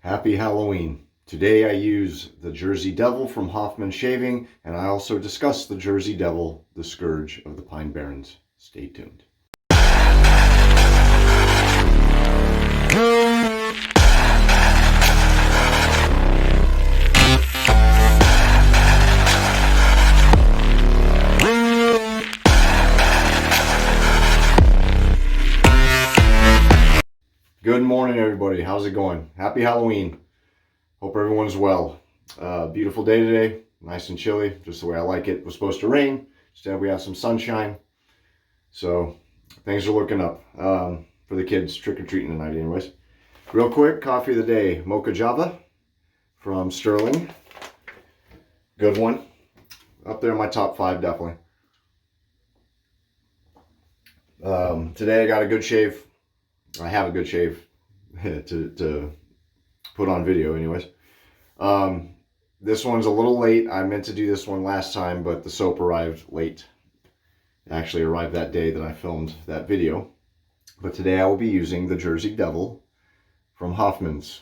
Happy Halloween. Today I use the Jersey Devil from Hoffman Shaving, and I also discuss the Jersey Devil, the Scourge of the Pine Barrens. Stay tuned. Good morning, everybody. How's it going? Happy Halloween. Hope everyone's well. Beautiful day today. Nice and chilly, just the way I like it. It was supposed to rain. Instead, we have some sunshine. So things are looking up for the kids trick-or-treating tonight anyways. Real quick, coffee of the day. Mocha Java from Sterling. Good one. Up there in my top 5, definitely. Today I got a good shave. I have a good shave to put on video anyways. This one's a little late. I meant to do this one last time, but the soap arrived late. It actually arrived that day that I filmed that video. But today I will be using the Jersey Devil from Hoffman's.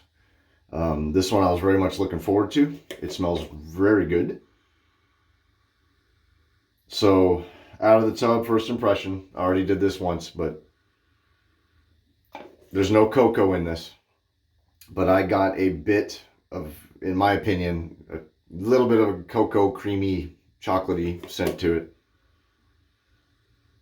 This one I was very much looking forward to. It smells very good. So out of the tub, first impression. I already did this once, but there's no cocoa in this, but I got a bit of, in my opinion, a little bit of a cocoa creamy chocolatey scent to it.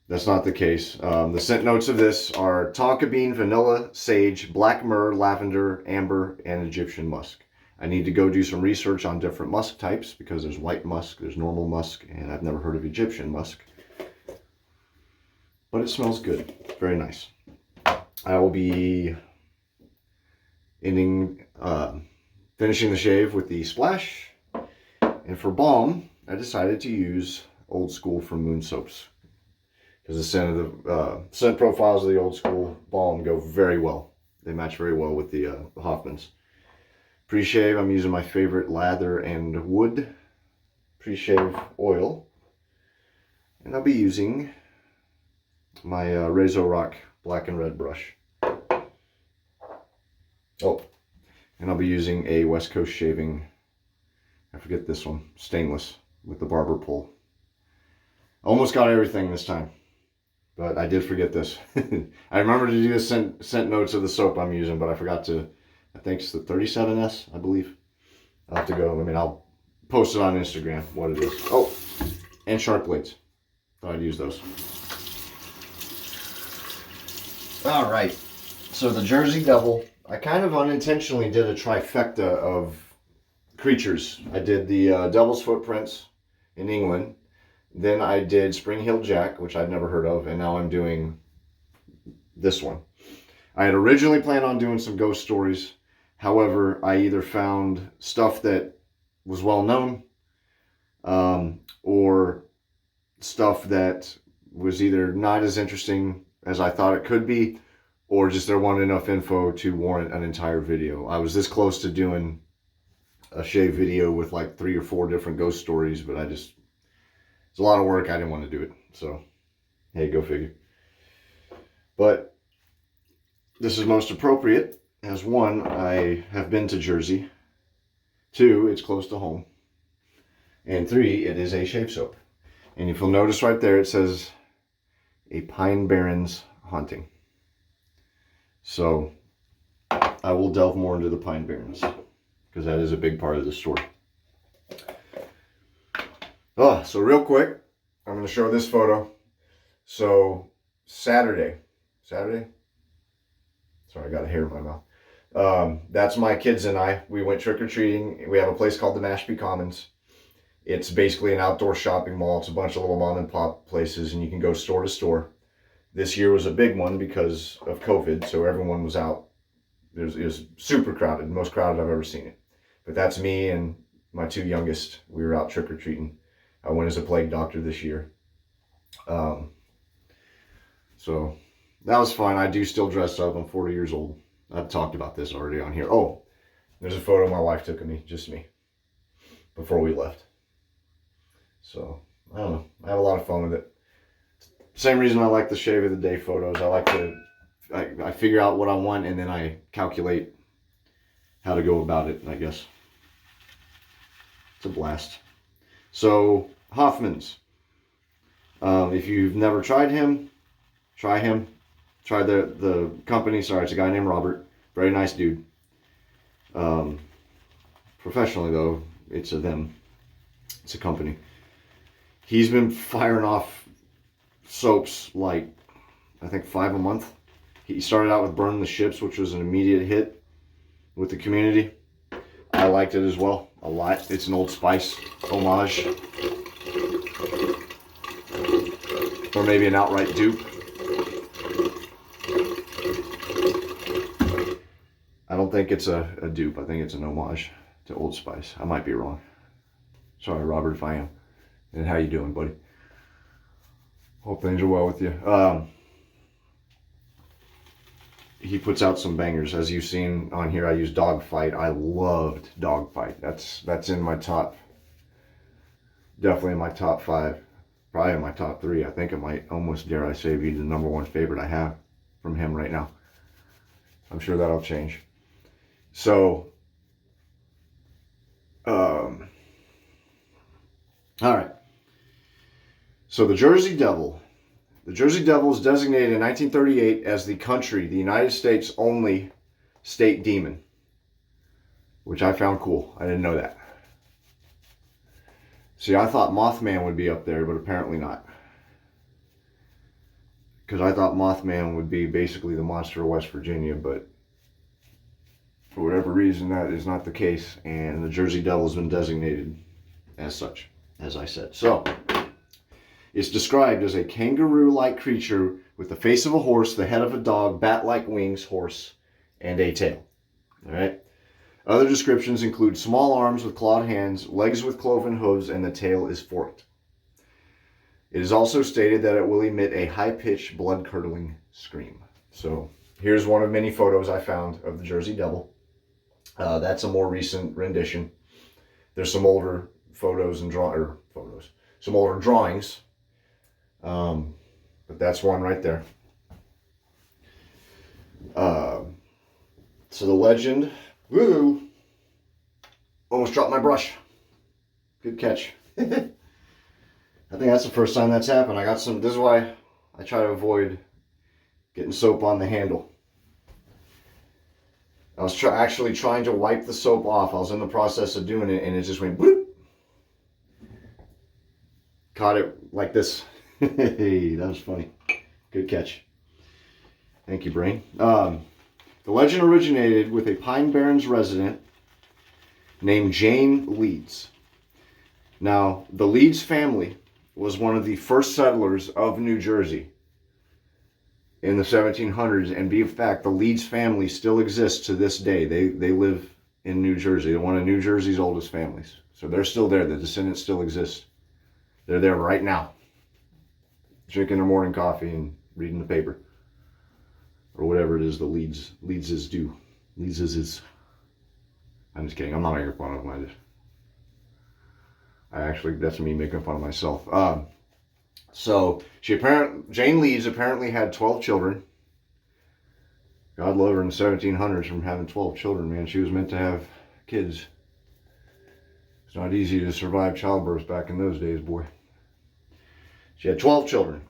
That's not the case. The scent notes of this are tonka bean, vanilla, sage, black myrrh, lavender, amber, and Egyptian musk. I need to go do some research on different musk types because there's white musk, there's normal musk, and I've never heard of Egyptian musk. But it smells good. Very nice. I will be finishing the shave with the splash. And for balm, I decided to use Old School from Moon Soaps. Because the scent of the scent profiles of the Old School balm go very well. They match very well with the Hoffman's. Pre-shave, I'm using my favorite Lather and Wood pre-shave oil. And I'll be using my Razorock black and red brush. Oh, and I'll be using a West Coast Shaving, I forget this one, stainless with the barber pole. Almost got everything this time, but I did forget this. I remember to do the scent notes of the soap I'm using, but I forgot to, I think it's the 37S, I believe. I'll have to go, I'll post it on Instagram, what it is. Oh, and sharp blades. Thought I'd use those. All right, so the Jersey Devil, I kind of unintentionally did a trifecta of creatures. I did the Devil's Footprints in England, then I did Spring Hill Jack, which I'd never heard of, and now I'm doing this one. I had originally planned on doing some ghost stories. However, I either found stuff that was well known or stuff that was either not as interesting as I thought it could be, or just there wasn't enough info to warrant an entire video. I was this close to doing a shave video with like 3 or 4 different ghost stories, but it's a lot of work. I didn't want to do it. So, hey, go figure. But this is most appropriate as 1, I have been to Jersey. 2, it's close to home. And 3, it is a shave soap. And if you'll notice right there, it says a Pine Barrens haunting. So I will delve more into the Pine Barrens because that is a big part of the story. So real quick, I'm going to show this photo. So Saturday. Sorry, I got a hair in my mouth. That's my kids and I. We went trick-or-treating. We have a place called the Mashpee Commons. It's basically an outdoor shopping mall. It's a bunch of little mom and pop places, and you can go store to store. This year was a big one because of COVID, so everyone was out. It was super crowded, most crowded I've ever seen it. But that's me and my 2 youngest. We were out trick-or-treating. I went as a plague doctor this year. So that was fun. I do still dress up. I'm 40 years old. I've talked about this already on here. Oh, there's a photo my wife took of me, just me, before we left. So, I don't know. I have a lot of fun with it. Same reason I like the shave of the day photos. I like to, I figure out what I want and then I calculate how to go about it, I guess. It's a blast. So, Hoffman's. If you've never tried him, try him. Try the company. Sorry, it's a guy named Robert. Very nice dude. Professionally, though, it's a them. It's a company. He's been firing off soaps like, I think, 5 a month. He started out with Burn the Ships, which was an immediate hit with the community. I liked it as well, a lot. It's an Old Spice homage. Or maybe an outright dupe. I don't think it's a dupe. I think it's an homage to Old Spice. I might be wrong. Sorry, Robert, if I am. And how you doing, buddy? Hope things are well with you. He puts out some bangers. As you've seen on here, I use Dogfight. I loved Dogfight. That's in my top, definitely in my top 5. Probably in my top 3. I think it might almost, dare I say, be the #1 favorite I have from him right now. I'm sure that'll change. So, all right. So the Jersey Devil. The Jersey Devil was designated in 1938 as the United States' only state demon, which I found cool. I didn't know that. See, I thought Mothman would be up there, but apparently not. Because I thought Mothman would be basically the monster of West Virginia, but for whatever reason, that is not the case, and the Jersey Devil has been designated as such, as I said. So, it's described as a kangaroo-like creature with the face of a horse, the head of a dog, bat-like wings, horse, and a tail. All right. Other descriptions include small arms with clawed hands, legs with cloven hooves, and the tail is forked. It is also stated that it will emit a high-pitched, blood-curdling scream. So, here's one of many photos I found of the Jersey Devil. That's a more recent rendition. There's some older photos and some older drawings. But that's one right there. So the legend, woo, almost dropped my brush. Good catch. I think that's the first time that's happened. I got some, this is why I try to avoid getting soap on the handle. I was actually trying to wipe the soap off. I was in the process of doing it and it just went bloop. Caught it like this. Hey, that was funny. Good catch. Thank you, brain. The legend originated with a Pine Barrens resident named Jane Leeds. Now, the Leeds family was one of the first settlers of New Jersey in the 1700s, and be in fact, the Leeds family still exists to this day. They live in New Jersey. They're one of New Jersey's oldest families. So they're still there. The descendants still exist. They're there right now, drinking their morning coffee and reading the paper. Or whatever it is the Leedses do. Leedses. I'm just kidding. I'm not making fun of them. I actually, that's me making fun of myself. So Jane Leeds apparently had 12 children. God love her in the 1700s from having 12 children, man. She was meant to have kids. It's not easy to survive childbirth back in those days, boy. She had 12 children.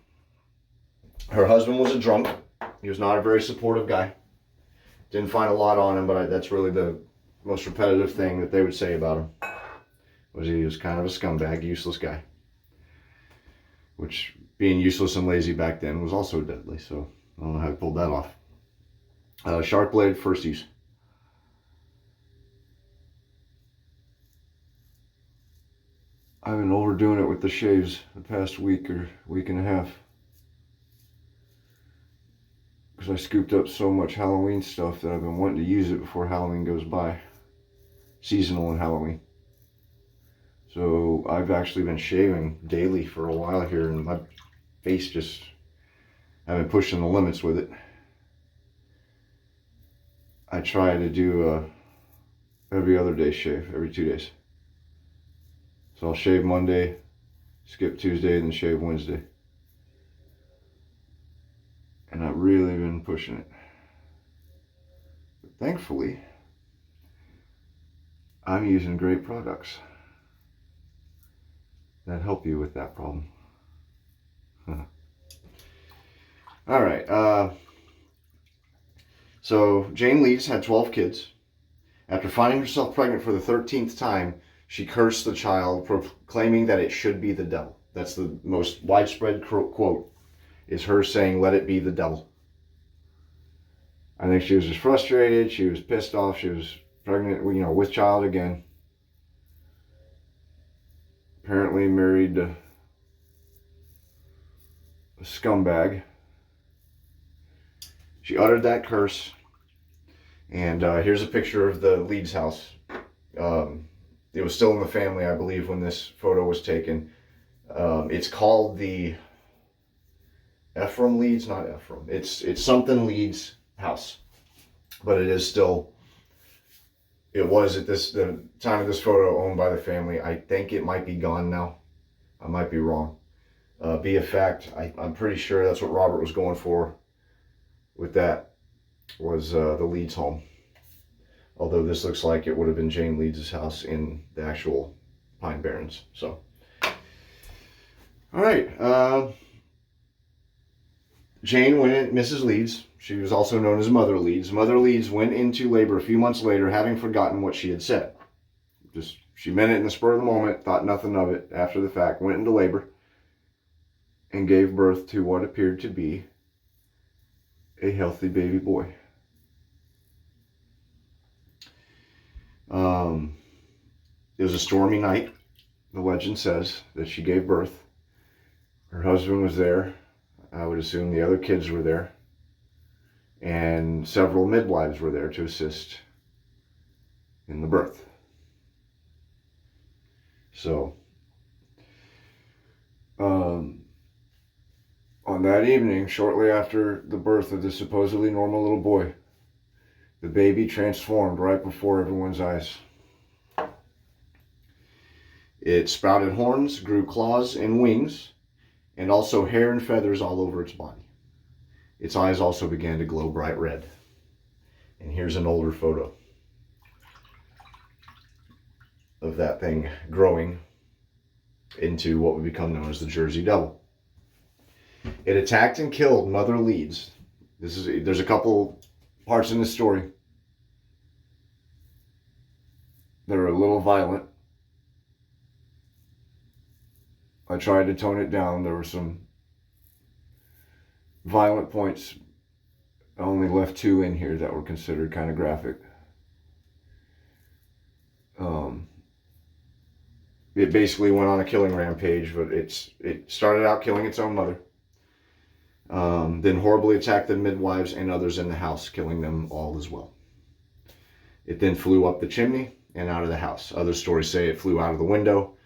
Her husband was a drunk. He was not a very supportive guy. Didn't find a lot on him, but that's really the most repetitive thing that they would say about him. Was he was kind of a scumbag, useless guy. Which, being useless and lazy back then was also deadly, so I don't know how he pulled that off. Sharp blade, first use. I've been overdoing it with the shaves the past week or week and a half. Because I scooped up so much Halloween stuff that I've been wanting to use it before Halloween goes by. Seasonal and Halloween. So I've actually been shaving daily for a while here, and my face just, I've been pushing the limits with it. I try to do every other day shave, every 2 days. So I'll shave Monday, skip Tuesday, and then shave Wednesday. And I've really been pushing it. But thankfully, I'm using great products that help you with that problem. All right. So Jane Leeds had 12 kids. After finding herself pregnant for the 13th time, she cursed the child, proclaiming that it should be the devil. That's the most widespread quote, is her saying, "Let it be the devil." I think she was just frustrated. She was pissed off. She was pregnant, with child again. Apparently married a scumbag. She uttered that curse. And here's a picture of the Leeds house. It was still in the family, I believe, when this photo was taken. It's called the Ephraim Leeds, not Ephraim. It's something Leeds house, but it is still. It was at the time of this photo owned by the family. I think it might be gone now. I might be wrong. Be a fact. I'm pretty sure that's what Robert was going for with that. Was the Leeds home. Although this looks like it would have been Jane Leeds' house in the actual Pine Barrens. So, all right. Jane went in, Mrs. Leeds. She was also known as Mother Leeds. Mother Leeds went into labor a few months later, having forgotten what she had said. She meant it in the spur of the moment, thought nothing of it after the fact, went into labor, and gave birth to what appeared to be a healthy baby boy. It was a stormy night. The legend says that she gave birth. Her husband was there. I would assume the other kids were there. And several midwives were there to assist in the birth. So, on that evening, shortly after the birth of this supposedly normal little boy, the baby transformed right before everyone's eyes. It sprouted horns, grew claws and wings, and also hair and feathers all over its body. Its eyes also began to glow bright red. And here's an older photo of that thing growing into what would become known as the Jersey Devil. It attacked and killed Mother Leeds. There's a couple parts in this story that are a little violent. I tried to tone it down. There were some violent points. I only left 2 in here that were considered kind of graphic. It basically went on a killing rampage, but it started out killing its own mother. Then horribly attacked the midwives and others in the house, killing them all as well. It then flew up the chimney and out of the house. Other stories say it flew out of the window.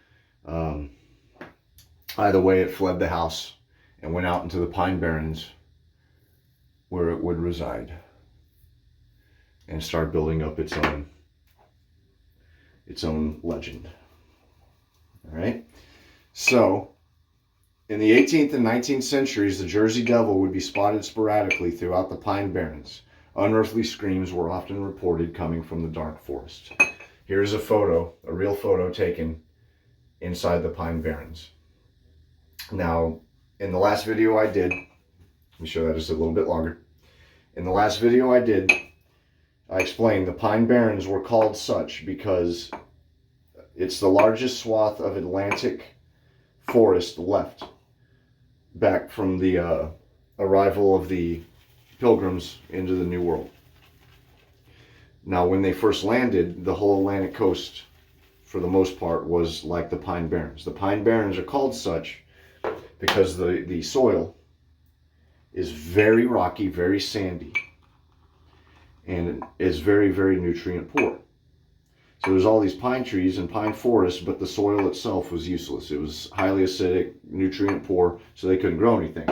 Either way, it fled the house and went out into the Pine Barrens, where it would reside, and start building up its own legend. All right. So, in the 18th and 19th centuries, the Jersey Devil would be spotted sporadically throughout the Pine Barrens. Unearthly screams were often reported coming from the dark forest. Here's a photo, a real photo taken inside the Pine Barrens. Now, in the last video I did, let me show that just a little bit longer. In the last video I did, I explained the Pine Barrens were called such because it's the largest swath of Atlantic forest left back from the arrival of the Pilgrims into the New World. Now, when they first landed, the whole Atlantic coast, for the most part, was like the Pine Barrens. The Pine Barrens are called such because the soil is very rocky, very sandy, and is very, very nutrient poor. So there's all these pine trees and pine forests, but the soil itself was useless. It was highly acidic, nutrient poor, so they couldn't grow anything.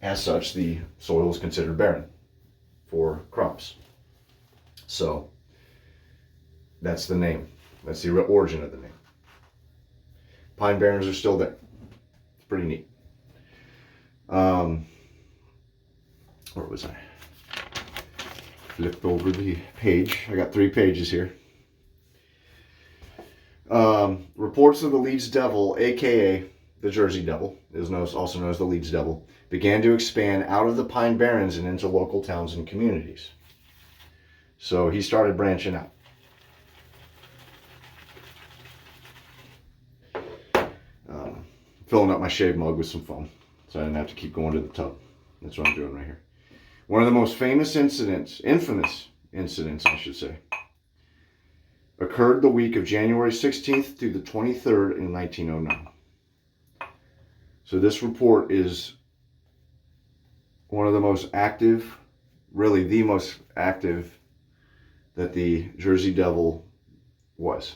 As such, the soil was considered barren for crops. So that's the name. That's the origin of the name. Pine Barrens are still there. It's pretty neat. Where was I? Flipped over the page. I got 3 pages here. Reports of the Leeds Devil, aka the Jersey Devil, also known as the Leeds Devil, began to expand out of the Pine Barrens and into local towns and communities. So he started branching out. Filling up my shave mug with some foam, so I didn't have to keep going to the tub. That's what I'm doing right here. One of the most infamous incidents, I should say, occurred the week of January 16th through the 23rd in 1909. So this report is one of the most active, really the most active that the Jersey Devil was.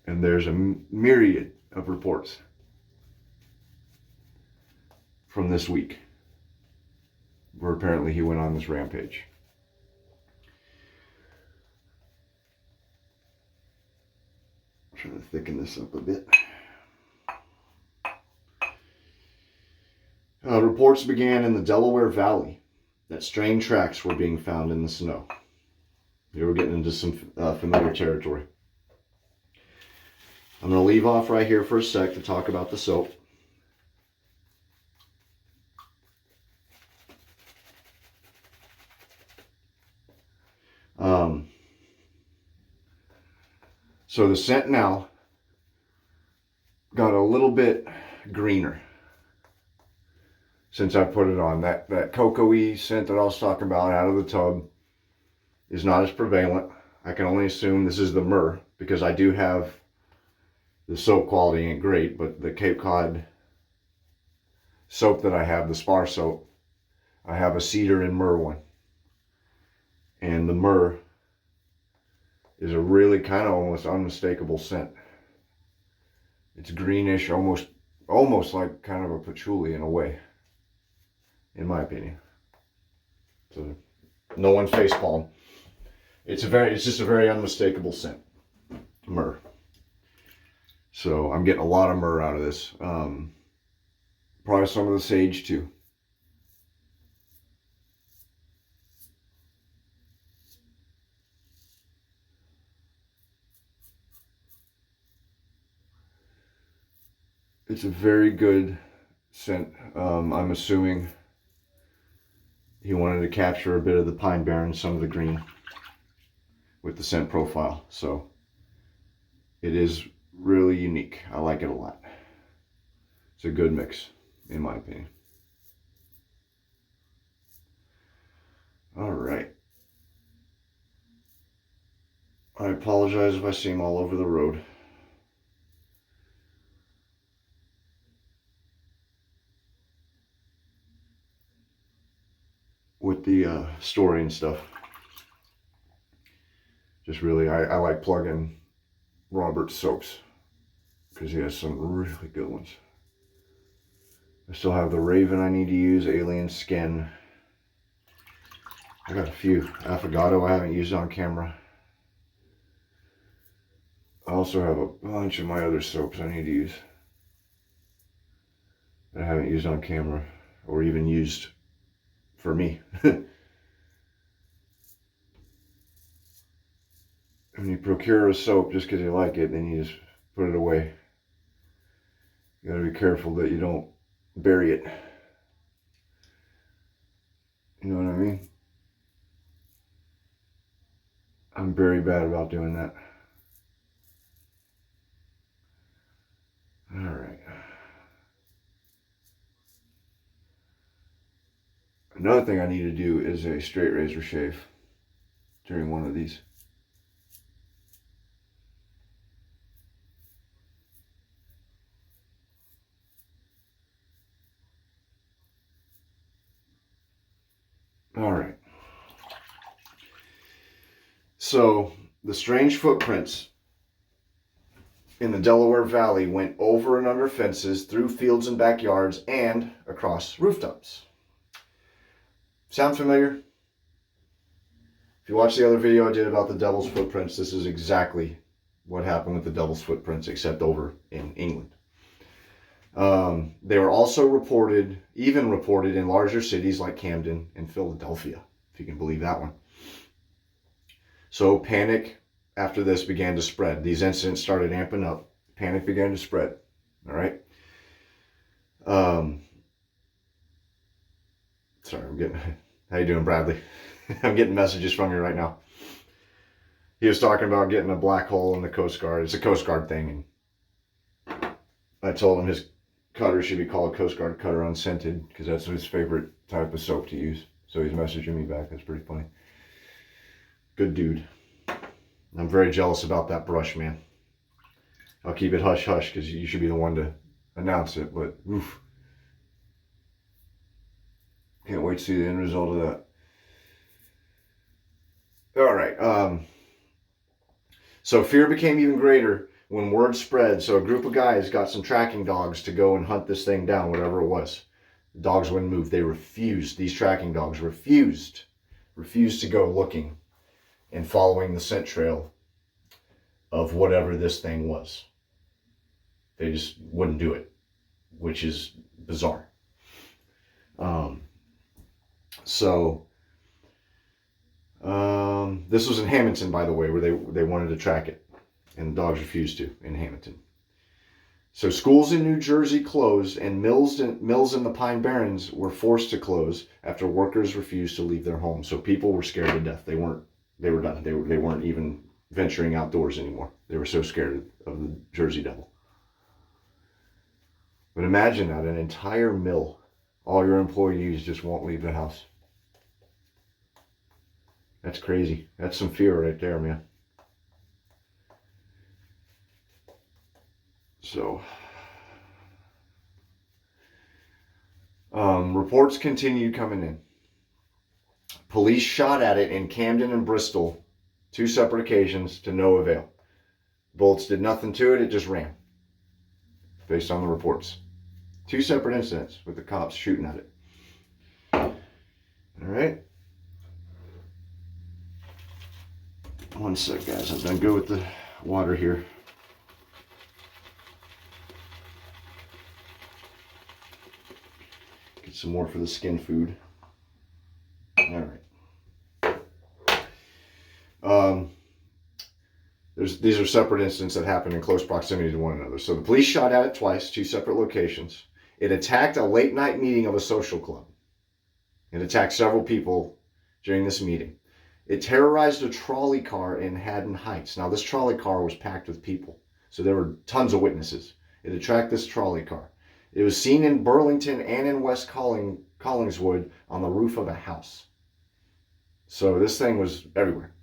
And there's a myriad of reports from this week where apparently he went on this rampage. I'm trying to thicken this up a bit. Reports began in the Delaware Valley that strange tracks were being found in the snow. They were getting into some familiar territory. I'm going to leave off right here for a sec to talk about the soap. So the scent now got a little bit greener since I put it on. That cocoa-y scent that I was talking about out of the tub is not as prevalent. I can only assume this is the Myrrh, because I do have the soap quality ain't great, but the Cape Cod soap that I have, the Spar soap, I have a cedar and myrrh one. And the Myrrh is a really kind of almost unmistakable scent. It's greenish, almost like kind of a patchouli in a way, in my opinion. So no one's facepalm. It's just a very unmistakable scent, Myrrh. So I'm getting a lot of myrrh out of this. Probably some of the sage too. It's a very good scent. I'm assuming he wanted to capture a bit of the Pine Barrens, some of the green with the scent profile. So it is really unique. I like it a lot. It's a good mix, in my opinion. All right. I apologize if I seem all over the road. With the story and stuff. Just really, I like plugging Robert's soaps because he has some really good ones. I still have the Raven I need to use, Alien Skin. I got a few. Affogato I haven't used on camera. I also have a bunch of my other soaps I need to use that I haven't used on camera or even used for me. When you procure a soap just because you like it, then you just put it away. You gotta be careful that you don't bury it. You know what I mean? I'm very bad about doing that. All right. Another thing I need to do is a straight razor shave during one of these. All right. So the strange footprints in the Delaware Valley went over and under fences, through fields and backyards, and across rooftops. Sound familiar? If you watch the other video I did about the devil's footprints, this is exactly what happened with the devil's footprints, except over in England. They were also reported in larger cities like Camden and Philadelphia, if you can believe that one. So panic after this began to spread. These incidents started amping up. Panic began to spread. All right. Sorry, I'm getting... How you doing, Bradley? I'm getting messages from you right now. He was talking about getting a black hole in the Coast Guard. It's a Coast Guard thing. And I told him his cutter should be called Coast Guard Cutter Unscented because that's his favorite type of soap to use. So he's messaging me back. That's pretty funny. Good dude. I'm very jealous about that brush, man. I'll keep it hush-hush because you should be the one to announce it. But, oof. Can't wait to see the end result of that. All right. So fear became even greater when word spread. So a group of guys got some tracking dogs to go and hunt this thing down, whatever it was. The dogs wouldn't move. They refused. These tracking dogs refused to go looking and following the scent trail of whatever this thing was. They just wouldn't do it, which is bizarre. This was in Hamilton, by the way, where they wanted to track it, and the dogs refused to in Hamilton. So schools in New Jersey closed, and mills in the Pine Barrens were forced to close after workers refused to leave their homes. So people were scared to death. They were done. They weren't even venturing outdoors anymore. They were so scared of the Jersey Devil. But imagine that, an entire mill, all your employees just won't leave the house. That's crazy. That's some fear right there, man. So, reports continued coming in. Police shot at it in Camden and Bristol, 2 separate occasions, to no avail. Bullets did nothing to it. It just ran, based on the reports. 2 separate incidents with the cops shooting at it. All right. One sec, guys. I'm going to go with the water here. Get some more for the skin food. All right. These are separate incidents that happened in close proximity to one another. So the police shot at it twice, 2 separate locations. It attacked a late night meeting of a social club. It attacked several people during this meeting. It terrorized a trolley car in Haddon Heights. Now, this trolley car was packed with people, so there were tons of witnesses. It attacked this trolley car. It was seen in Burlington and in West Collingswood on the roof of a house. So this thing was everywhere.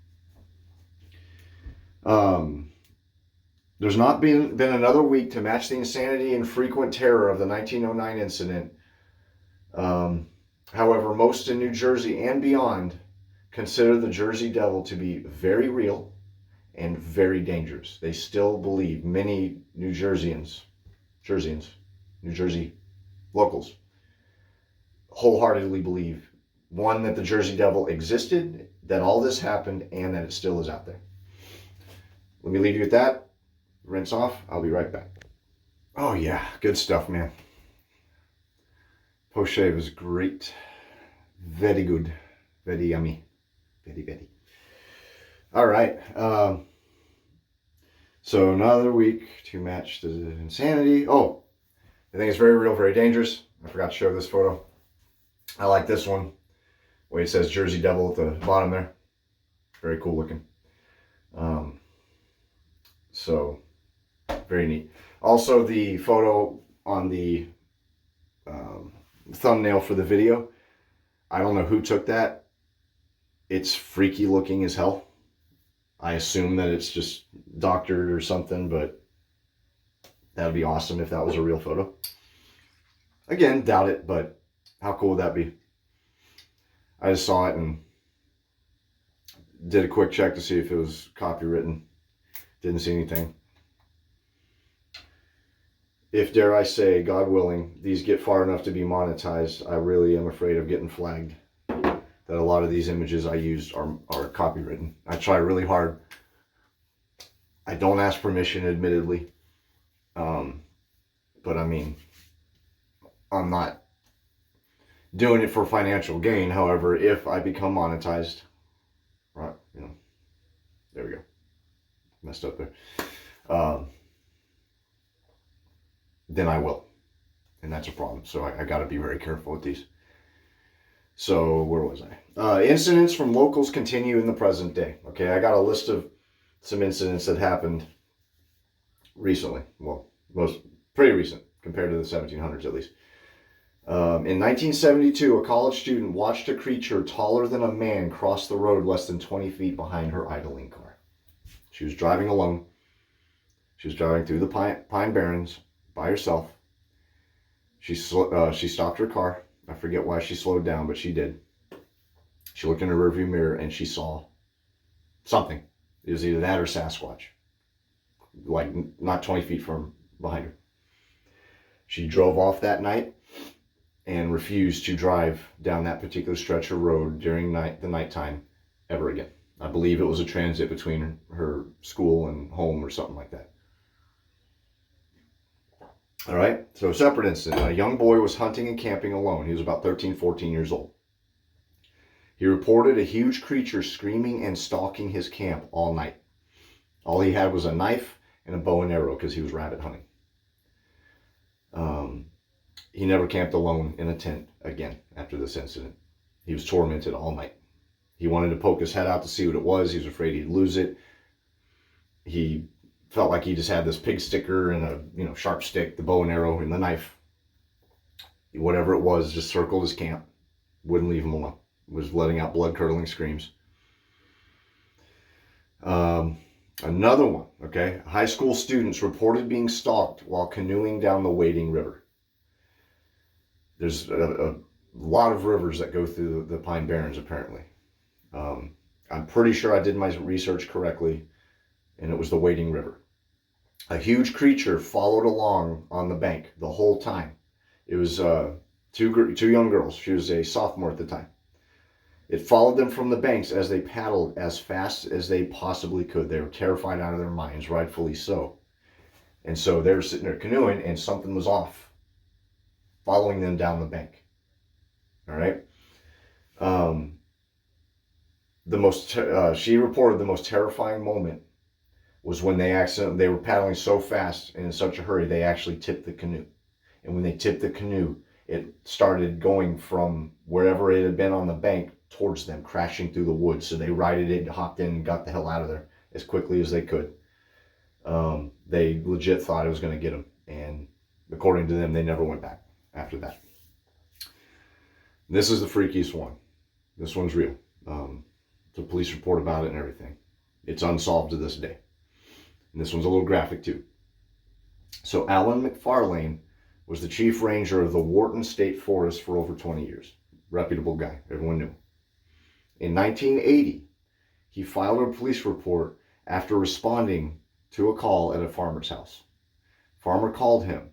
There's not been another week to match the insanity and frequent terror of the 1909 incident. However, most in New Jersey and beyond consider the Jersey Devil to be very real and very dangerous. They still believe, many New Jersey locals, wholeheartedly believe, one, that the Jersey Devil existed, that all this happened, and that it still is out there. Let me leave you with that. Rinse off. I'll be right back. Oh yeah, good stuff, man. Post shave is great. Very good. Very yummy. Very, very. All right. So another week to match the insanity. Oh, I think it's very real, very dangerous. I forgot to show this photo. I like this one. The way it says Jersey Devil at the bottom there. Very cool looking. So, very neat. Also, the photo on the thumbnail for the video, I don't know who took that. It's freaky looking as hell. I assume that it's just doctored or something, but that would be awesome if that was a real photo. Again, doubt it, but how cool would that be? I just saw it and did a quick check to see if it was copywritten. Didn't see anything. If, dare I say, God willing, these get far enough to be monetized, I really am afraid of getting flagged. That a lot of these images I used are copywritten. I try really hard. I don't ask permission, admittedly. But I mean, I'm not doing it for financial gain. However, if I become monetized, right, there we go. messed up there. Then I will. And that's a problem. So I got to be very careful with these. So where was I? Incidents from locals continue in the present day. Okay, I got a list of some incidents that happened recently. Well, pretty recent compared to the 1700s at least. In 1972, a college student watched a creature taller than a man cross the road less than 20 feet behind her idling car. She was driving alone. She was driving through the Pine Barrens by herself. She stopped her car. I forget why she slowed down, but she did. She looked in her rearview mirror and she saw something. It was either that or Sasquatch. Like not 20 feet from behind her. She drove off that night and refused to drive down that particular stretch of road during the nighttime ever again. I believe it was a transit between her school and home or something like that. All right, so a separate incident. A young boy was hunting and camping alone. He was about 13, 14 years old. He reported a huge creature screaming and stalking his camp all night. All he had was a knife and a bow and arrow because he was rabbit hunting. He never camped alone in a tent again after this incident. He was tormented all night. He wanted to poke his head out to see what it was. He was afraid he'd lose it. He felt like he just had this pig sticker and a sharp stick, the bow and arrow and the knife. Whatever it was, just circled his camp. Wouldn't leave him alone. Was letting out blood-curdling screams. Another one, okay? High school students reported being stalked while canoeing down the Wading River. There's a lot of rivers that go through the Pine Barrens, apparently. I'm pretty sure I did my research correctly, and it was the Wading River. A huge creature followed along on the bank the whole time. It was two young girls. She was a sophomore at the time. It followed them from the banks as they paddled as fast as they possibly could. They were terrified out of their minds, rightfully so. And so they were sitting there canoeing, and something was off, following them down the bank. All right. She reported the most terrifying moment was when they were paddling so fast and in such a hurry, they actually tipped the canoe. And when they tipped the canoe, it started going from wherever it had been on the bank towards them, crashing through the woods. So they righted it, hopped in, and got the hell out of there as quickly as they could. They legit thought it was going to get them. And according to them, they never went back after that. This is the freakiest one. This one's real. The police report about it and everything. It's unsolved to this day. And this one's a little graphic too. So Alan McFarlane was the chief ranger of the Wharton State Forest for over 20 years. Reputable guy. Everyone knew him. In 1980, he filed a police report after responding to a call at a farmer's house. Farmer called him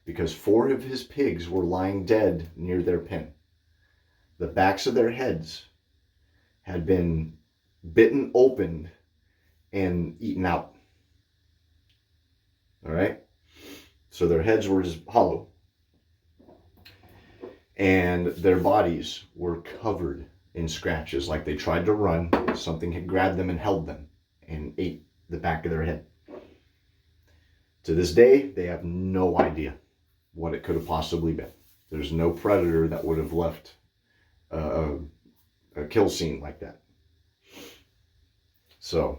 because 4 of his pigs were lying dead near their pen. The backs of their heads had been bitten open and eaten out. All right? So their heads were just hollow. And their bodies were covered in scratches, like they tried to run. Something had grabbed them and held them and ate the back of their head. To this day, they have no idea what it could have possibly been. There's no predator that would have left a kill scene like that. So,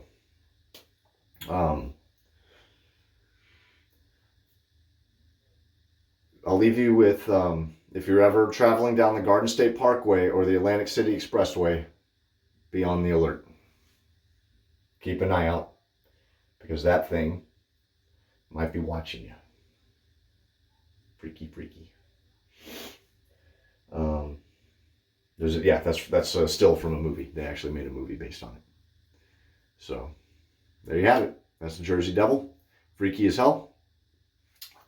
I'll leave you with, if you're ever traveling down the Garden State Parkway or the Atlantic City Expressway, be on the alert. Keep an eye out, because that thing might be watching you. Freaky, freaky. That's a still from a movie. They actually made a movie based on it. So, there you have it. That's the Jersey Devil. Freaky as hell.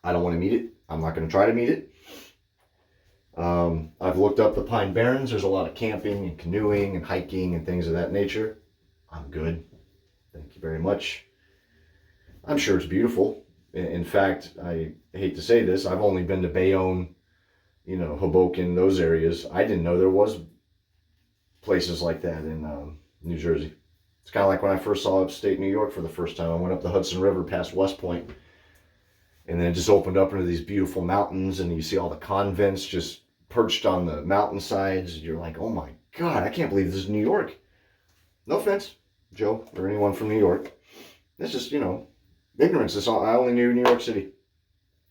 I don't want to meet it. I'm not going to try to meet it. I've looked up the Pine Barrens. There's a lot of camping and canoeing and hiking and things of that nature. I'm good. Thank you very much. I'm sure it's beautiful. In fact, I hate to say this, I've only been to Bayonne, Hoboken, those areas. I didn't know there was places like that in New Jersey. It's kind of like when I first saw upstate New York for the first time. I went up the Hudson River past West Point, and then it just opened up into these beautiful mountains, and you see all the convents just perched on the mountainsides. You're like, oh my God, I can't believe this is New York. No offense, Joe, or anyone from New York. It's just, you know, ignorance. I only knew New York City.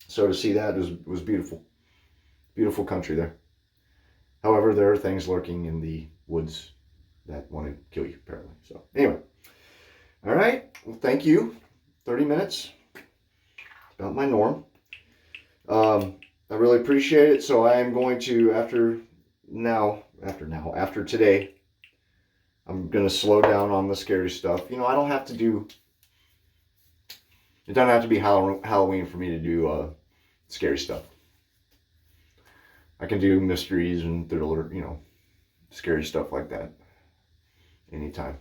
So to see that was beautiful. Beautiful country there. However, there are things lurking in the woods that want to kill you, apparently. So anyway. All right. Well, thank you. 30 minutes. About my norm. I really appreciate it. So I am going to, after today, I'm going to slow down on the scary stuff. You know, I don't have to do, it doesn't have to be Halloween for me to do scary stuff. I can do mysteries and thriller, you know, scary stuff like that anytime.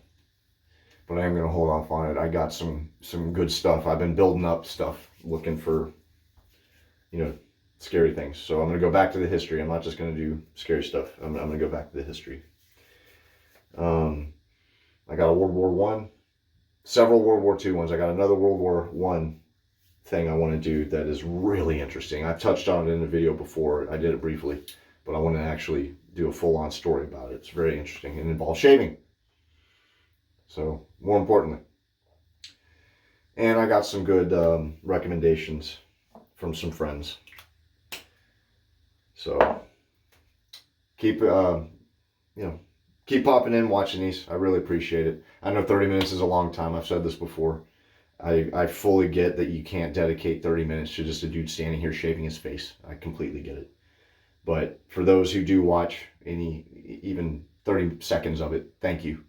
But I am going to hold off on it. I got some good stuff. I've been building up stuff, looking for, you know, scary things. So I'm going to go back to the history. I'm not just going to do scary stuff. I'm going to go back to the history. I got a World War One, several World War II ones. I got another World War One thing I want to do that is really interesting. I've touched on it in a video before. I did it briefly, but I want to actually do a full-on story about it. It's very interesting and involves shaving. So, more importantly. And I got some good recommendations from some friends. So, keep, keep popping in, watching these. I really appreciate it. I know 30 minutes is a long time. I've said this before. I fully get that you can't dedicate 30 minutes to just a dude standing here shaving his face. I completely get it. But for those who do watch even 30 seconds of it, thank you.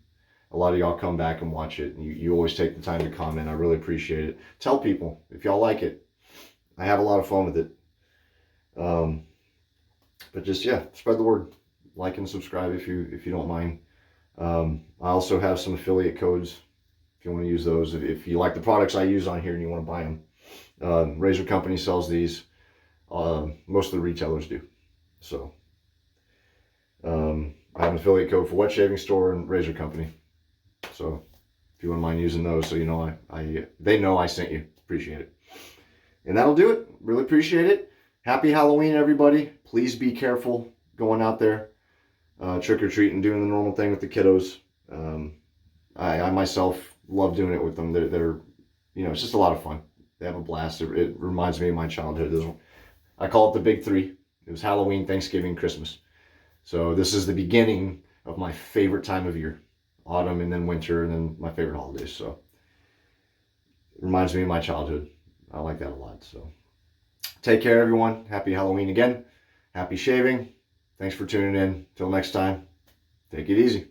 A lot of y'all come back and watch it. You always take the time to comment. I really appreciate it. Tell people if y'all like it. I have a lot of fun with it. But just, yeah, spread the word. Like and subscribe if you don't mind. I also have some affiliate codes if you want to use those. If you like the products I use on here and you want to buy them. Razor Company sells these. Most of the retailers do. So I have an affiliate code for Wet Shaving Store and Razor Company. So if you wouldn't mind using those, so you know they know I sent you. Appreciate it. And that'll do it. Really appreciate it. Happy Halloween, everybody. Please be careful going out there. Trick-or-treating, doing the normal thing with the kiddos. I myself love doing it with them. They're you know, it's just a lot of fun. They have a blast. It reminds me of my childhood. I call it the big three. It was Halloween, Thanksgiving, Christmas. So this is the beginning of my favorite time of year. Autumn and then winter and then my favorite holidays. So it reminds me of my childhood. I like that a lot. So take care, everyone. Happy Halloween again. Happy shaving. Thanks for tuning in. Till next time, take it easy.